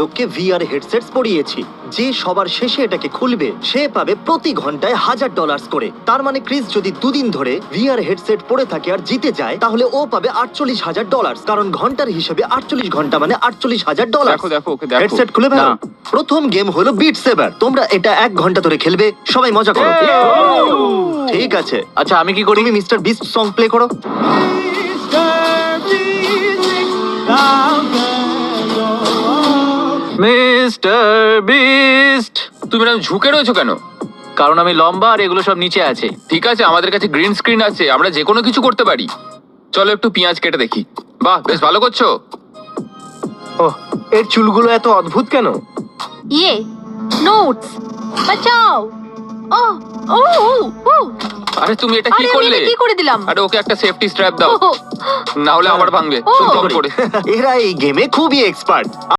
লোককে ভিআর হেডসেটস পরিয়েছি। যে সবার শেষে এটাকে খুলবে সে পাবে প্রতি ঘন্টায় $1000 করে। তার মানে ক্রিস যদি দুদিন ধরে ভিআর হেডসেট পরে থাকে আর জিতে যায় তাহলে ও পাবে $48,000, কারণ ঘন্টার হিসেবে 48 ঘন্টা মানে $48,000। দেখো দেখো ওকে দেখো। হেডসেট খুলে ফেলো। না। প্রথম গেম হলো বিট সেভার। তোমরা এটা 1 ঘন্টা ধরে খেলবে। সবাই মজা করো। ঠিক আছে, আচ্ছা আমি কি করি? তুমি মিস্টার বিস্ট সং প্লে করো। Mister beast. তুমি এরকম ঝুঁকে রয়েছো কেন? কারণ আমি লম্বা আর এগুলো সব নিচে আছে। ঠিক আছে, আমাদের কাছে গ্রিন স্ক্রিন আছে, আমরা যে কোনো কিছু করতে পারি। চলো একটু পেঁয়াজ কেটে দেখি। বাহ, বেশ ভালো করছো। ওহ, এর চুলগুলো এত অদ্ভুত কেন? ये নোটস বাঁচাও। ও ও ও আরে তুমি এটা কি আরে আমি করলে? এটা কি করে দিলাম? আরে ওকে একটা সেফটি স্ট্র্যাপ দাও, ও, না হলে আবার ভাঙবে। ও। তুমি কম করে। এরা এই গেমে খুবই এক্সপার্ট।